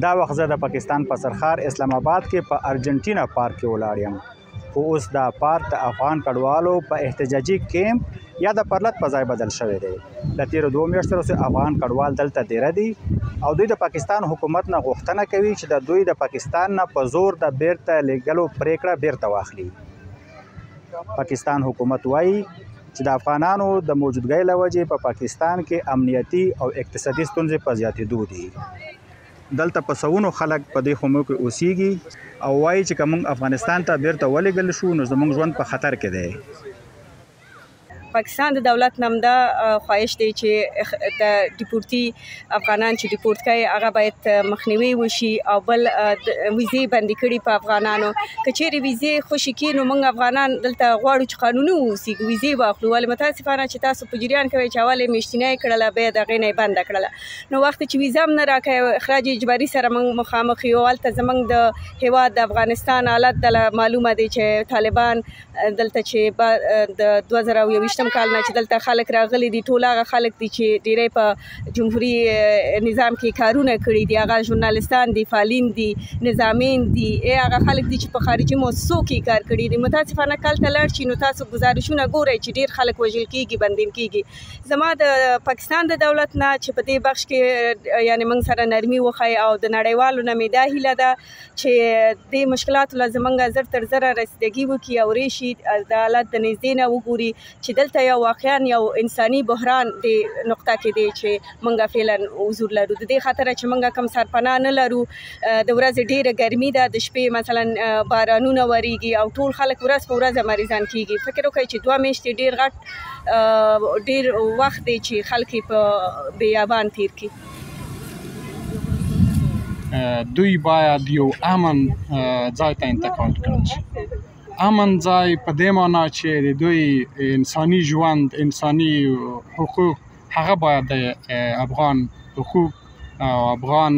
دا وخت زه د پاکستان په سرخار اسلام آباد کې په ارجنټینا پارک کې ولاړ یم، خو اوس دا پارک د افغان کډوالو په احتجاجي کیمپ یا د پرلط په ځای بدل شوی دی. د تېرو 2 میاشتو راهیسې افغان کډوال دلته دېره دي او دوی د پاکستان حکومت نه غوښتنه کوي چې د دوی د پاکستان نه په زور د بیرته لیږلو پریکړه بیرته واخلي. پاکستان حکومت وایي چې د افغانانو د موجودګۍ له وجې په پاکستان کې امنیتي او اقتصادي ستونزې په زیاتېدو دي. دلته په سوونو خلک په دې خیمو کې اوسېږي او وایي چې که موږ افغانستان ته بیرته ولېږل شو نو زموږ ژوند په خطر کې دی. پاکستان د دولت نم دا خواهش دی چې د ډیپورتي افغانان چې ډیپورت کوي هغه باید مخنیوي وشي او بل ویزې بندي کړي په افغانانو. که چیرې ویزې خوشي کړي نو موږ افغانان دلته غواړو چې قانوني واوسېږو، ویزې واخلو. ولې متاسفانه چې تاسو په جریان کوئ چې اول یې میاشتنۍ کړله بیا د هغې نه یې بنده کړله، نو وخت چې ویزه هم نه راکوي اخراج اجباري سره موږ مخامخ یو. هلته زموږ د هیواد د افغانستان حالت معلومه دی چې طالبان دلته چې د 2021 کال نه چې دلته خلک راغلي دي ټول هغه خلک دي چې ډېری په جمهوري نظام کې کارونه کړي دي، هغه ژورنالستان دي، فعالین دي، نظامین دي، هغه خلک دي چې په خارجي مؤسسو کې کار کړي دي. متاسفانه کال ته لاړ شي نو تاسو ګزارشونه ګورئ چې ډېر خلک وژل کېږي، بندین کېږي. زما د پاکستان د دولت نه چې په دې بخش کې یعنې موږ سره نرمي وښایي او د نړیوالو نه مې دا هیله ده چې دې مشکلاتو له زموږ زر تر زره رسیدګي وکړي او ریشي د حالت د نږدې نه وګوري چې دلته یو واقعا یو انساني بحران د نقطه کې دی چې موږ فعلا حضور لرو. د دې خاطر چې موږ کم سرپناه نه لرو، د ورځې ډېره ګرمي ده، د شپې مثلا بارانونه وریږي او ټول خلک ورځ په ورځ مریضان کېږي. فکر وکړئ چې 2 میاشتې ډېر وخت دی چې خلک په بیابان تیر کړي. دوی باید یو امن ځای ته انتقال کړل شي. امن ځای په دې معنا چې د دوی انساني ژوند، انساني حقوق هغه باید د افغان حقوق او افغان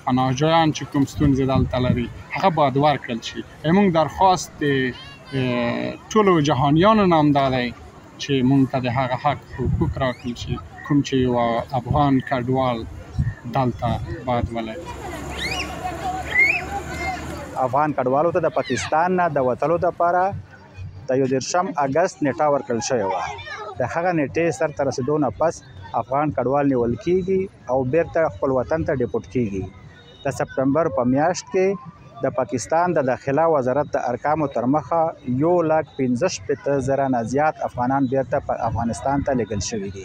پناهجویان چې کوم ستونزې دلته لري هغه باید ورکړل شي. موږ درخواست د ټولو جهانیانو نه هم دا دی چې موږ ته د هغه حق حقوق راکړل شي کوم چې یو افغان کډوال دلته باید ولري. افغان کډوالو ته د پاکستان نه د وتلو دپاره د 21 اګست نیټه ورکړل شوې وه. د هغه نیټې سرته رسېدو نه پس افغان کډوال نیول کېږي او بیرته خپل وطن ته ډیپورټ کېږي. د سپټمبر په میاشت کې د پاکستان د داخله وزارت د ارقامو تر مخه 1,65,000 نه زیات افغانان بیرته په افغانستان ته لیږل شوي دي.